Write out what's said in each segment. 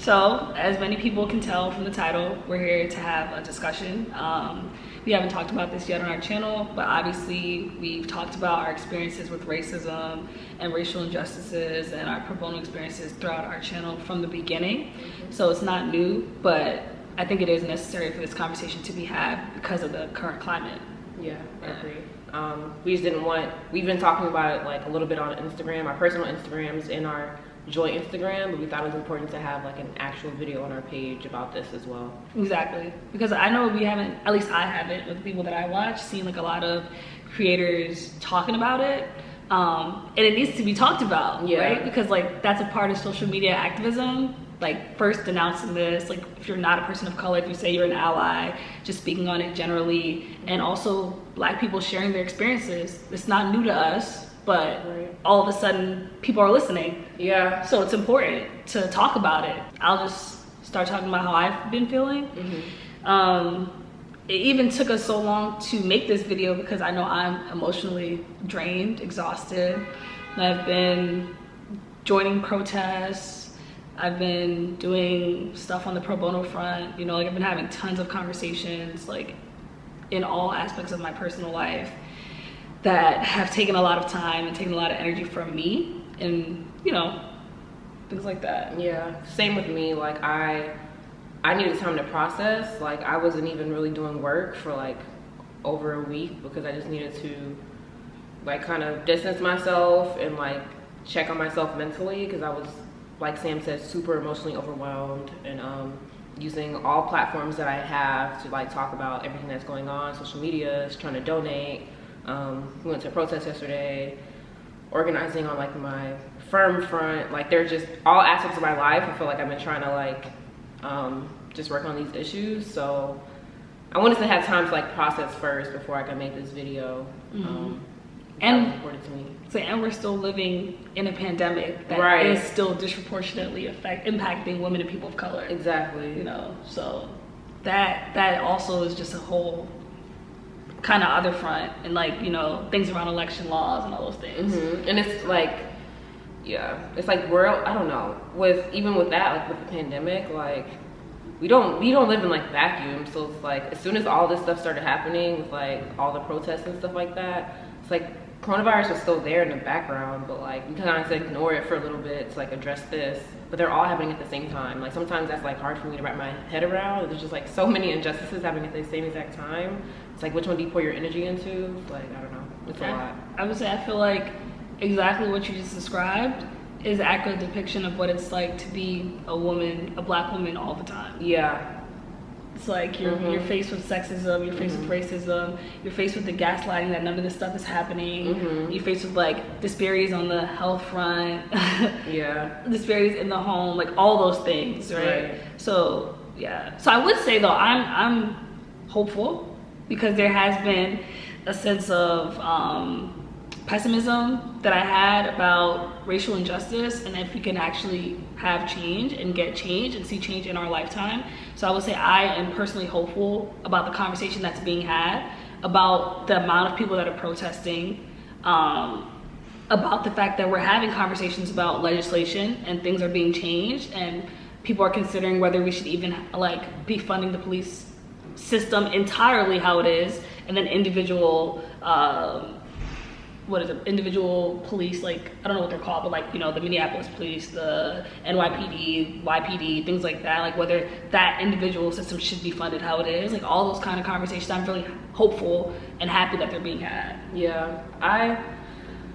So, as many people can tell from the title, we're here to have a discussion. We haven't talked about this yet on our channel, but obviously we've talked about our experiences with racism and racial injustices and our pro bono experiences throughout our channel from the beginning. So it's not new, but I think it is necessary for this conversation to be had because of the current climate. Yeah, I agree. We just didn't want, we've been talking about it like a little bit on Instagram, our personal Instagrams and our joint Instagram, but we thought it was important to have like an actual video on our page about this as well. Exactly, because I know we haven't, at least I haven't, with the people that I watch, seen like a lot of creators talking about it, and it needs to be talked about, right? Because like that's a part of social media activism, like first denouncing this, like if you're not a person of color, if you say you're an ally, just speaking on it generally, and also Black people sharing their experiences. It's not new to us, but all of a sudden people are listening. Yeah. So it's important to talk about it. I'll just start talking about how I've been feeling. It even took us so long to make this video because I know I'm emotionally drained, exhausted. I've been joining protests. I've been doing stuff on the pro bono front. You know, like I've been having tons of conversations, like in all aspects of my personal life, that have taken a lot of time and taken a lot of energy from me, and you know, things like that. Yeah, same with me. Like I needed time to process. Like I wasn't even really doing work for like over a week because I just needed to like kind of distance myself and like check on myself mentally, because I was, like Sam said, super emotionally overwhelmed, and using all platforms that I have to like talk about everything that's going on, social media, trying to donate. We went to a protest yesterday, organizing on like my firm front. Like they're just all aspects of my life. I feel like I've been trying to like just work on these issues. So I wanted to have time to like process first before I could make this video. And important to me. So, and we're still living in a pandemic that is still disproportionately impacting women and people of color. Exactly. You know, so that also is just a whole kind of other front, and like, you know, things around election laws and all those things. And it's like, yeah, it's like I don't know, even with that, like with the pandemic, like we don't live in like vacuum. So it's like as soon as all this stuff started happening with like all the protests and stuff like that, it's like coronavirus was still there in the background, but like we kind of ignore it for a little bit to like address this, but they're all happening at the same time. Like sometimes that's like hard for me to wrap my head around. There's just like so many injustices happening at the same exact time. It's like, which one do you pour your energy into? Like, I don't know, it's a lot. I would say I feel like exactly what you just described is an accurate depiction of what it's like to be a woman, a Black woman, all the time. Yeah. It's like you're faced with sexism, you're faced with racism, you're faced with the gaslighting that none of this stuff is happening. You're faced with like disparities on the health front, disparities in the home, like all those things, right? So yeah. So I would say though, I'm hopeful, because there has been a sense of pessimism that I had about racial injustice, and if we can actually have change and get change and see change in our lifetime. So I would say I am personally hopeful about the conversation that's being had, about the amount of people that are protesting, about the fact that we're having conversations about legislation and things are being changed, and people are considering whether we should even like be funding the police system entirely how it is, and then individual individual police, like I don't know what they're called, but like, you know, the Minneapolis police, the NYPD, YPD, things like that, like whether that individual system should be funded how it is, like all those kind of conversations. I'm really hopeful and happy that they're being had. Yeah,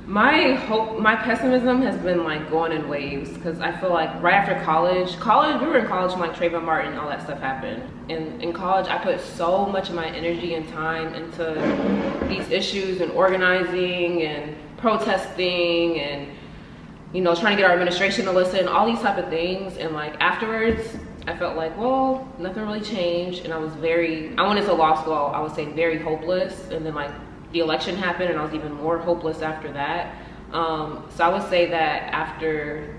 my pessimism has been like going in waves, because I feel like right after college, we were in college when like Trayvon Martin and all that stuff happened. And in college, I put so much of my energy and time into these issues and organizing and protesting and, you know, trying to get our administration to listen, all these type of things. And like afterwards, I felt like, well, nothing really changed. And I went into law school, I would say very hopeless. And then like the election happened and I was even more hopeless after that. So I would say that after,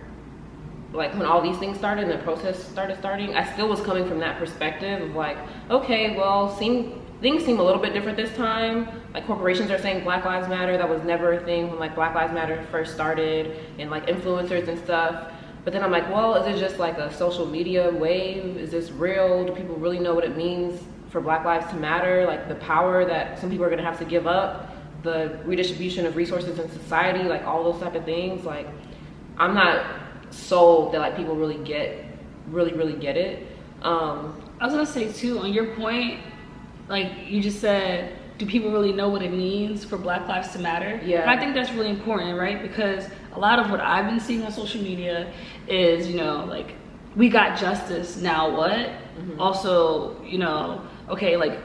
like when all these things started and the protests starting, I still was coming from that perspective of like, okay, well, things seem a little bit different this time. Like corporations are saying Black Lives Matter. That was never a thing when like Black Lives Matter first started, and like influencers and stuff. But then I'm like, well, is it just like a social media wave? Is this real? Do people really know what it means for Black lives to matter? Like the power that some people are gonna have to give up, the redistribution of resources in society, like all those type of things. Like I'm not sold that like people really get it. I was gonna say too, on your point, like you just said, do people really know what it means for Black lives to matter? Yeah. And I think that's really important, right? Because a lot of what I've been seeing on social media is, you know, like, we got justice, now what? Mm-hmm. Also, you know, okay, like,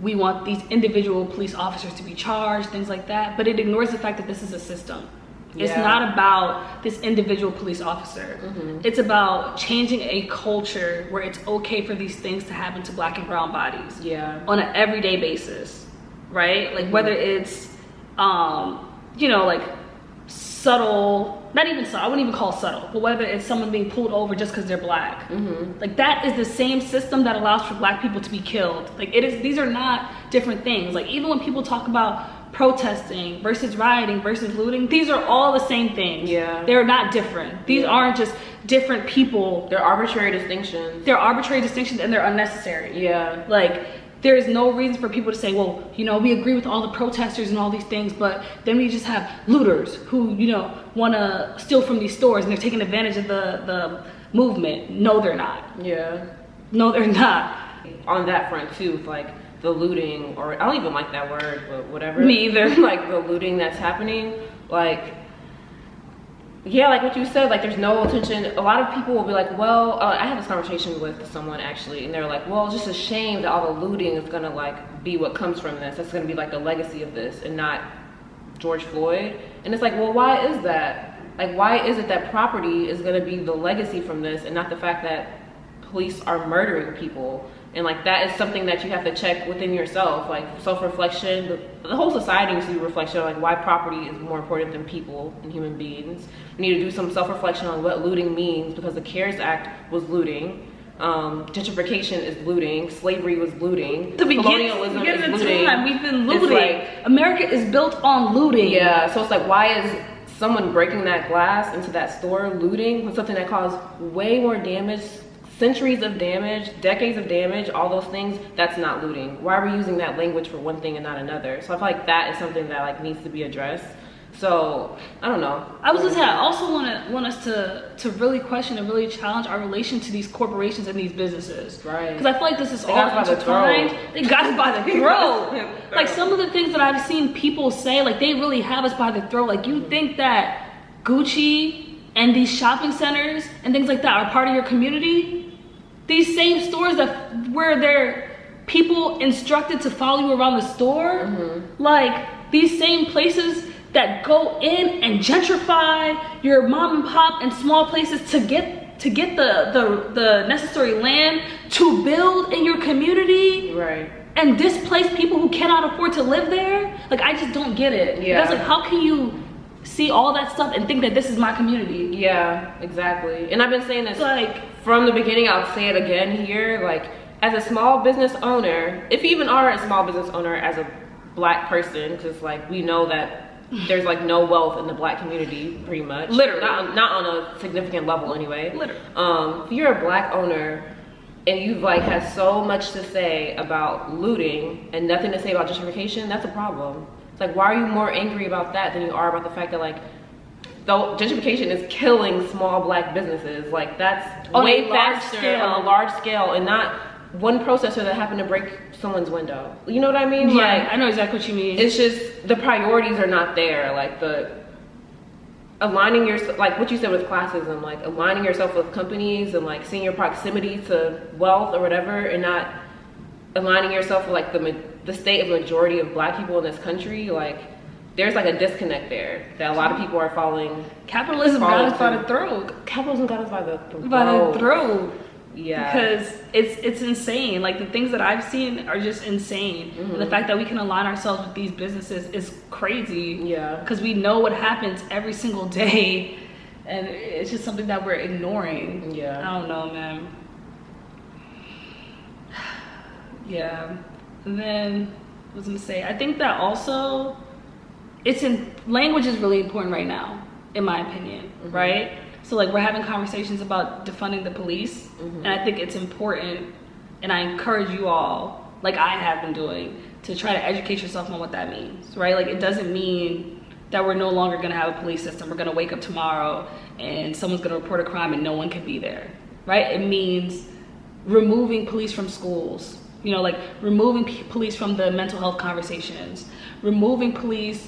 we want these individual police officers to be charged, things like that, but it ignores the fact that this is a system. Yeah. It's not about this individual police officer. Mm-hmm. It's about changing a culture where it's okay for these things to happen to Black and brown bodies. Yeah. On an everyday basis, right? Like whether it's, you know, like subtle, not even subtle, I wouldn't even call it subtle, but whether it's someone being pulled over just because they're Black. Mm-hmm. Like that is the same system that allows for Black people to be killed. Like it is, these are not different things. Like even when people talk about protesting versus rioting versus looting, these are all the same things. Yeah. They're not different. These aren't just different people. They're arbitrary distinctions. They're arbitrary distinctions and they're unnecessary. Yeah. Like there's no reason for people to say, well, you know, we agree with all the protesters and all these things, but then we just have looters who, you know, want to steal from these stores and they're taking advantage of the movement. No, they're not. Yeah. No, they're not. On that front too, like the looting, or I don't even like that word, but whatever. Me either. Like the looting that's happening, like, yeah, like what you said, like there's no attention. A lot of people will be like, well, I had this conversation with someone actually, and they're like, well, it's just a shame that all the looting is gonna like be what comes from this. That's gonna be like the legacy of this and not George Floyd. And it's like, well, why is that? Like, why is it that property is gonna be the legacy from this and not the fact that police are murdering people? And like that is something that you have to check within yourself, like self-reflection. The whole society needs to do reflection on like why property is more important than people and human beings. We need to do some self-reflection on what looting means, because the CARES Act was looting, gentrification is looting, slavery was looting, colonialism is looting. We've been looting. Like, America is built on looting. Yeah, so it's like, why is someone breaking that glass into that store looting with something that caused way more damage, centuries of damage, decades of damage, all those things? That's not looting. Why are we using that language for one thing and not another? So I feel like that is something that like needs to be addressed. So I don't know. I was gonna say, I also want us to really question and really challenge our relation to these corporations and these businesses. Right. Because I feel like this is all intertwined. They got us by the throat. Like some of the things that I've seen people say, like they really have us by the throat. Like you think that Gucci and these shopping centers and things like that are part of your community? These same stores where they're people instructed to follow you around the store, like these same places that go in and gentrify your mom and pop and small places to get the necessary land to build in your community, right? And displace people who cannot afford to live there. Like I just don't get it. Yeah. That's like, how can you see all that stuff and think that this is my community? Yeah, exactly. And I've been saying this like from the beginning. I'll say it again here. Like as a small business owner, if you even are a small business owner as a Black person, because like we know that there's like no wealth in the Black community, pretty much. Literally. Not on a significant level anyway. Literally. If you're a Black owner and you've like had so much to say about looting and nothing to say about gentrification, that's a problem. It's like, why are you more angry about that than you are about the fact that like though gentrification is killing small Black businesses? Like that's on way a large faster scale. On a large scale, and not one processor that happened to break someone's window. You know what I mean? Yeah, like, I know exactly what you mean. It's just the priorities are not there. Like the aligning yourself, like what you said with classism, like aligning yourself with companies and like seeing your proximity to wealth or whatever, and not aligning yourself with like the state of majority of Black people in this country. Like there's like a disconnect there that a lot of people are following. Capitalism got us by the throat. Capitalism got us by the throat. By the throat. Yeah. Because it's insane. Like the things that I've seen are just insane. And the fact that we can align ourselves with these businesses is crazy. Yeah. Because we know what happens every single day, and it's just something that we're ignoring. Yeah. I don't know, man. Yeah. And then I was gonna say, I think that also language is really important right now, in my opinion, right? So like we're having conversations about defunding the police, and I think it's important, and I encourage you all, like I have been doing, to try to educate yourself on what that means, right? Like it doesn't mean that we're no longer gonna have a police system. We're gonna wake up tomorrow and someone's gonna report a crime and no one can be there, right? It means removing police from schools, you know, like removing police from the mental health conversations, removing police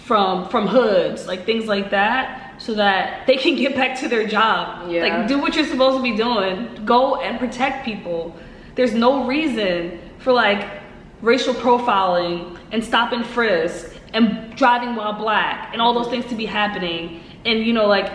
from hoods, like things like that, so that they can get back to their job. Yeah. Like do what you're supposed to be doing. Go and protect people. There's no reason for like racial profiling and stop and frisk and driving while black and all those things to be happening, and you know, like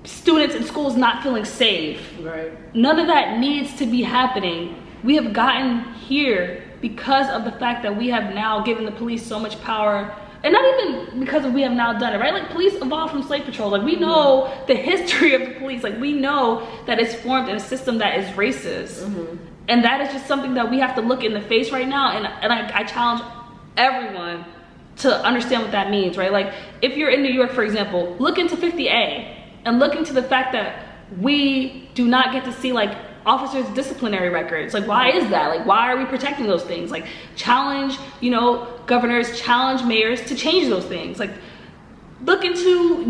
students in schools not feeling safe. Right. None of that needs to be happening. We have gotten here because of the fact that we have now given the police so much power, and not even because we have now done it, right? Like police evolved from slave patrol. Like we know the history of the police. Like we know that it's formed in a system that is racist. And that is just something that we have to look in the face right now. And I challenge everyone to understand what that means, right? Like if you're in New York, for example, look into 50A and look into the fact that we do not get to see like officers' disciplinary records. Like why is that? Like why are we protecting those things? Like challenge, you know, governors, challenge mayors to change those things. Like look into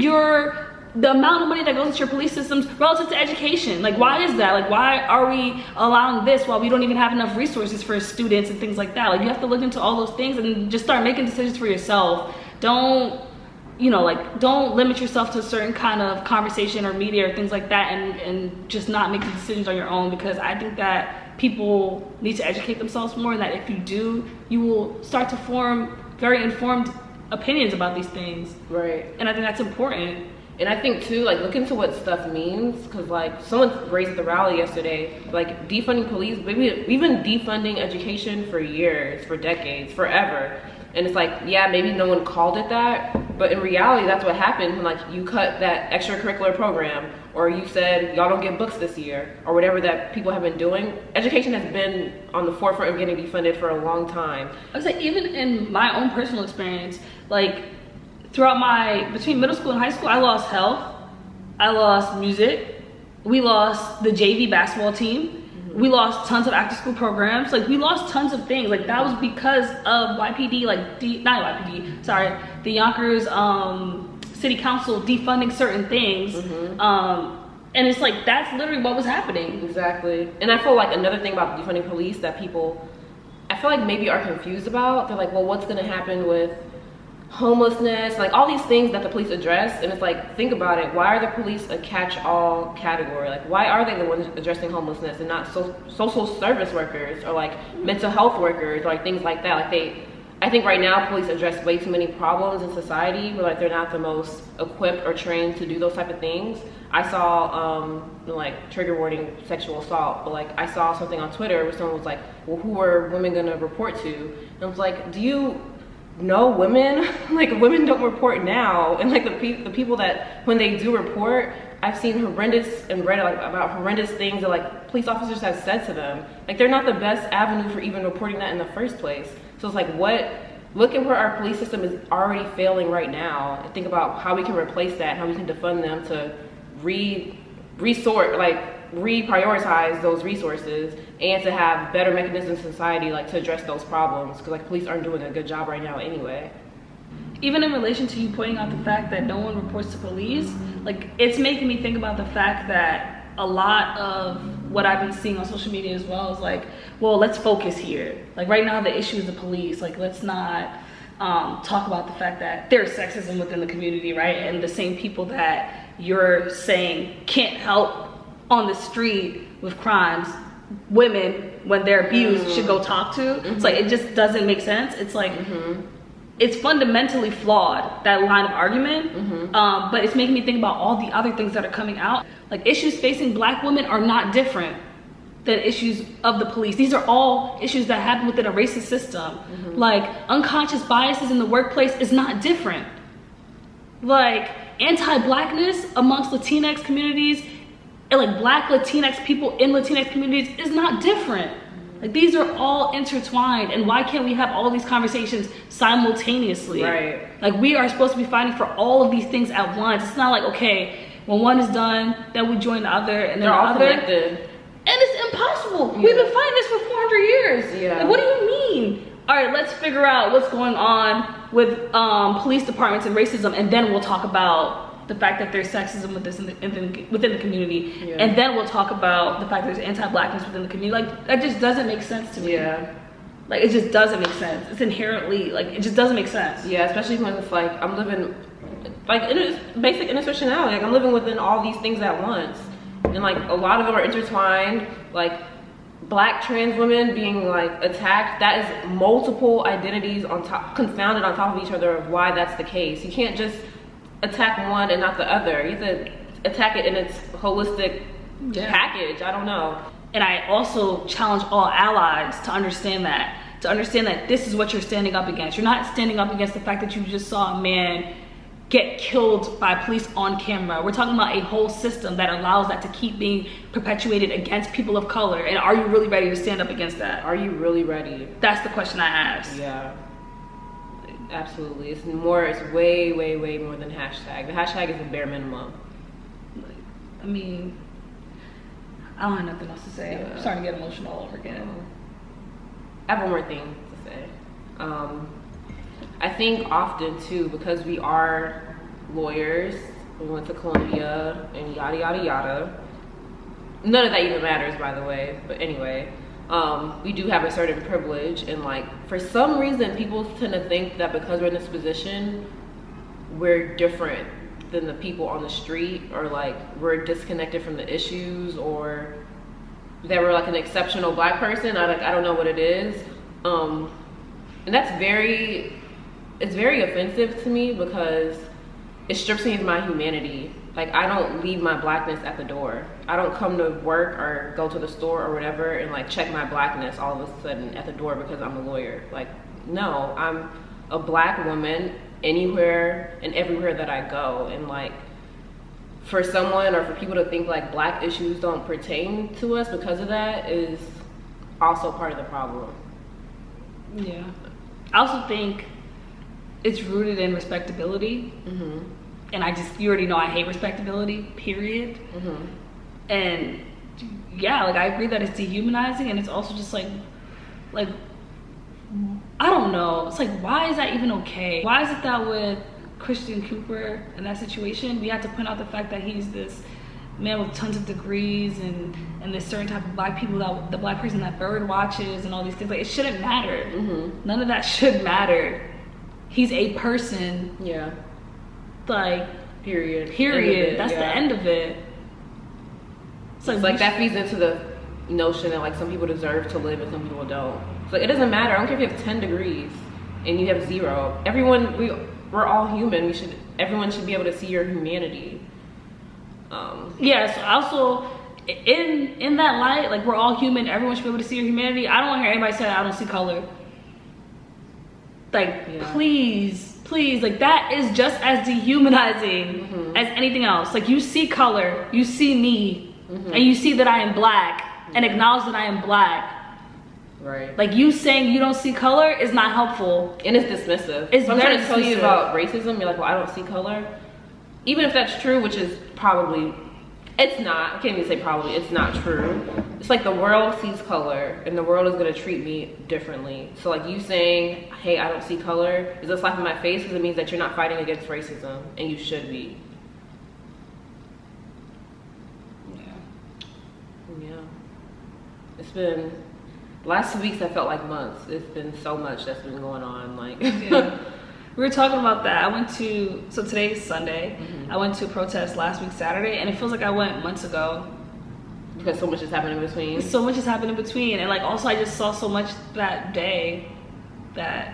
the amount of money that goes into your police systems relative to education. Like why is that? Like why are we allowing this while we don't even have enough resources for students and things like that? Like you have to look into all those things and just start making decisions for yourself. Don't, you know, like don't limit yourself to a certain kind of conversation or media or things like that, and just not make the decisions on your own, because I think that people need to educate themselves more, and that if you do, you will start to form very informed opinions about these things. Right. And I think that's important. And I think too, like look into what stuff means, because like someone raised at the rally yesterday, like defunding police, maybe we've been defunding education for years, for decades, forever. And it's like, yeah, maybe no one called it that, but in reality, that's what happened when like you cut that extracurricular program, or you said y'all don't get books this year, or whatever that people have been doing. Education has been on the forefront of getting defunded for a long time. I would say even in my own personal experience, like between middle school and high school, I lost health, I lost music, we lost the JV basketball team, we lost tons of after school programs. Like we lost tons of things. Like that was because of YPD, like the Yonkers City Council defunding certain things. And it's like that's literally what was happening. Exactly. And I feel like another thing about defunding police that people, I feel like maybe are confused about. They're like, well, what's gonna happen with homelessness, like all these things that the police address? And it's like, think about it, why are the police a catch-all category? Like why are they the ones addressing homelessness and not social service workers or like mental health workers or like things like that? Like I think right now police address way too many problems in society where like they're not the most equipped or trained to do those type of things. I saw like trigger warning sexual assault, but like I saw something on Twitter where someone was like, well, who are women gonna report to? And I was like, do you know women? Like women don't report now, and like the people that when they do report, I've seen horrendous and read like about horrendous things that like police officers have said to them. Like they're not the best avenue for even reporting that in the first place. So it's like, look at where our police system is already failing right now, and think about how we can replace that, how we can defund them to reprioritize those resources, and to have better mechanisms in society like to address those problems, because like police aren't doing a good job right now anyway. Even in relation to you pointing out the fact that no one reports to police, like it's making me think about the fact that a lot of what I've been seeing on social media as well is like, well, let's focus here. Like right now the issue is the police. Like let's not talk about the fact that there's sexism within the community, right? And the same people that you're saying can't help on the street with crimes, women, when they're abused, should go talk to. It's like, it just doesn't make sense. It's like, it's fundamentally flawed, that line of argument. But it's making me think about all the other things that are coming out. Like issues facing Black women are not different than issues of the police. These are all issues that happen within a racist system. Like unconscious biases in the workplace is not different. Like anti-Blackness amongst Latinx communities and like Black Latinx people in Latinx communities is not different. Like these are all intertwined, and why can't we have all these conversations simultaneously? Right. Like we are supposed to be fighting for all of these things at once. It's not like, okay, When one is done, then we join the other, and then they're the all other. connected. And it's impossible. We've been fighting this for 400 years. Yeah. Like, what do you mean? All right, let's figure out what's going on with police departments and racism, and then we'll talk about the fact that there's sexism with this within the community, and then we'll talk about the fact that there's anti-blackness within the community. Like, that just doesn't make sense to me. Yeah. Like, it just doesn't make sense. It's inherently, like, it just doesn't make sense. Yeah, especially when it's like, I'm living, like, basic intersectionality. Like, I'm living within all these things at once. And, like, a lot of them are intertwined. Like, Black trans women being, like, attacked, that is multiple identities on top, confounded on top of each other of why that's the case. You can't just attack one and not the other. You have to attack it in its holistic package. I don't know. And I also challenge all allies to understand that this is what you're standing up against. You're not standing up against the fact that you just saw a man get killed by police on camera. We're talking about a whole system that allows that to keep being perpetuated against people of color. And are you really ready to stand up against that? Are you really ready? That's the question I asked. Yeah. Absolutely. It's way, way, way more than hashtag. The hashtag is the bare minimum. I mean, I don't have nothing else to say. Yeah. I'm starting to get emotional all over again. I have one more thing to say. I think often too, because we are lawyers, we went to Columbia and yada yada yada. None of that even matters, by the way, but anyway, we do have a certain privilege, and like, for some reason people tend to think that because we're in this position, we're different than the people on the street, or like we're disconnected from the issues, or that we're like an exceptional Black person. I don't know what it is, and that's it's very offensive to me, because it strips me of my humanity. Like, I don't leave my Blackness at the door. I don't come to work or go to the store or whatever and like check my Blackness all of a sudden at the door because I'm a lawyer. Like, no, I'm a Black woman anywhere and everywhere that I go. And like, for someone or for people to think like Black issues don't pertain to us because of that is also part of the problem. Yeah. I also think it's rooted in respectability. Mm-hmm. And you already know I hate respectability, period. Mm-hmm. And yeah, like, I agree that it's dehumanizing, and it's also just like, I don't know. It's like, why is that even okay? Why is it that with Christian Cooper in that situation, we have to point out the fact that he's this man with tons of degrees and this certain type of Black people, that the Black person that bird watches and all these things, like, it shouldn't matter. Mm-hmm. None of that should matter. He's a person. Yeah. Like, period. That's the end of it. It's like that feeds into the notion that like some people deserve to live and some people don't. It's like, it doesn't matter. I don't care if you have 10 degrees and you have 0. We're all human. Everyone should be able to see your humanity. Yeah, so also in that light, like, we're all human, everyone should be able to see your humanity. I don't want to hear anybody say I don't see color. Like, yeah. Please, like, that is just as dehumanizing mm-hmm. as anything else. Like, you see color, you see me, mm-hmm. and you see that I am Black, mm-hmm. and acknowledge that I am Black. Right. Like, you saying you don't see color is not helpful. And it's dismissive. It's so I'm very trying to tell you about racism, you're like, well, I don't see color. Even if that's true, which is probably, it's not, I can't even say probably, it's not true. It's like the world sees color and the world is gonna treat me differently. So like, you saying, hey, I don't see color is a slap in my face, because it means that you're not fighting against racism, and you should be. Yeah. It's been, last 2 weeks I felt like months. It's been so much that's been going on. Like, yeah. We were talking about that. So today's Sunday. Mm-hmm. I went to a protest last week Saturday, and it feels like I went months ago. Because so much has happened in between. So much has happened in between. And like, also I just saw so much that day that,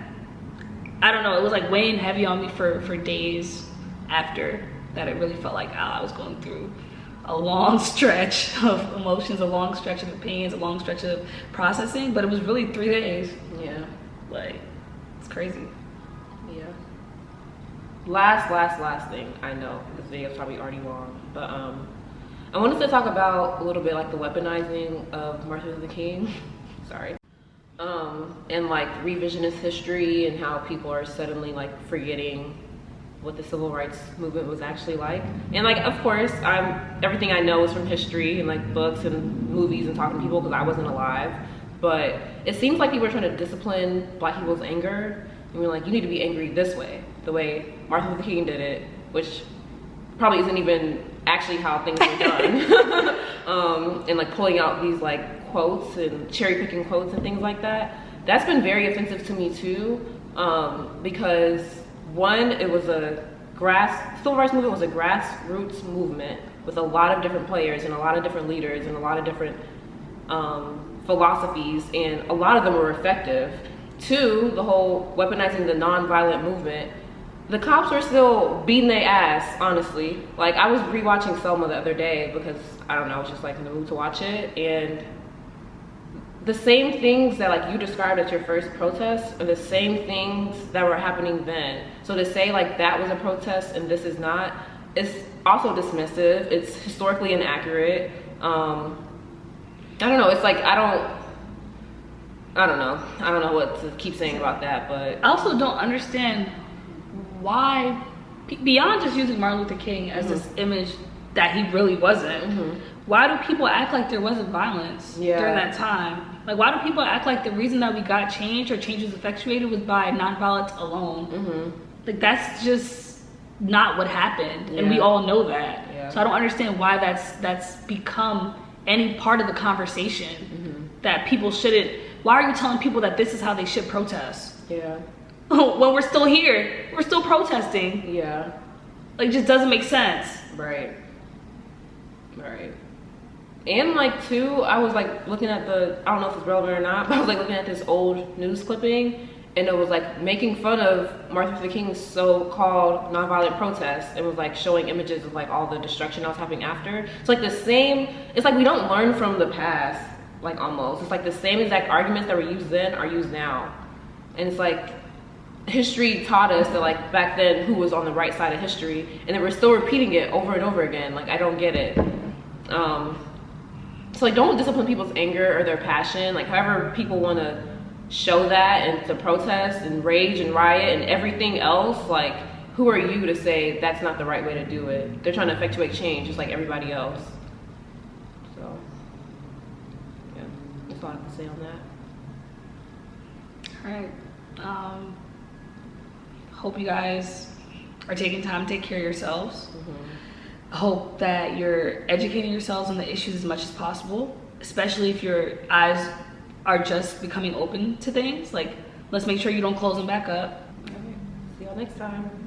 I don't know, it was like weighing heavy on me for days after that. It really felt like I was going through a long stretch of emotions, a long stretch of pains, a long stretch of processing, but it was really 3 days. Yeah. Like, it's crazy. Yeah. Last thing, I know this video is probably already long, but I wanted to talk about a little bit like the weaponizing of Martin Luther King. Sorry. And like revisionist history, and how people are suddenly like forgetting what the civil rights movement was actually like. And like, of course, everything I know is from history and like books and movies and talking to people because I wasn't alive. But it seems like people are trying to discipline Black people's anger. And we're like, you need to be angry this way, the way Martin Luther King did it, which probably isn't even actually how things were done. And like pulling out these like quotes and cherry picking quotes and things like that. That's been very offensive to me too, because one, it was civil rights movement was a grassroots movement with a lot of different players and a lot of different leaders and a lot of different philosophies, and a lot of them were effective. Two, the whole weaponizing the non-violent movement, the cops were still beating their ass, honestly. Like, I was rewatching Selma the other day because, I don't know, I was just like in the mood to watch it, and the same things that like you described at your first protest are the same things that were happening then. So to say like that was a protest and this is not, it's also dismissive. It's historically inaccurate. I don't know. It's like I don't know what to keep saying about that. But I also don't understand why, beyond just using Martin Luther King as this image that he really wasn't. Why do people act like there wasn't violence during that time? Like, why do people act like the reason that we got change or change was effectuated was by nonviolence alone? Like, that's just not what happened, and we all know that. So I don't understand why that's become any part of the conversation that people shouldn't. Why are you telling people that this is how they should protest? When we're still here, we're still protesting. Like, it just doesn't make sense. Right. And like too, I was like looking at I don't know if it's relevant or not, but I was like looking at this old news clipping, and it was like making fun of Martin Luther King's so-called nonviolent protests. It was like showing images of like all the destruction that was happening after. It's like the same, it's like we don't learn from the past, like almost. It's like the same exact arguments that were used then are used now. And it's like, history taught us that like back then who was on the right side of history, and then we're still repeating it over and over again. Like, I don't get it. So like, don't discipline people's anger or their passion. Like, however people want to show that and to protest and rage and riot and everything else, like, who are you to say that's not the right way to do it? They're trying to effectuate change just like everybody else. So yeah, that's all I have to say on that. All right. Hope you guys are taking time to take care of yourselves. I hope that you're educating yourselves on the issues as much as possible, especially if your eyes are just becoming open to things. Like, let's make sure you don't close them back up. All right. See y'all next time.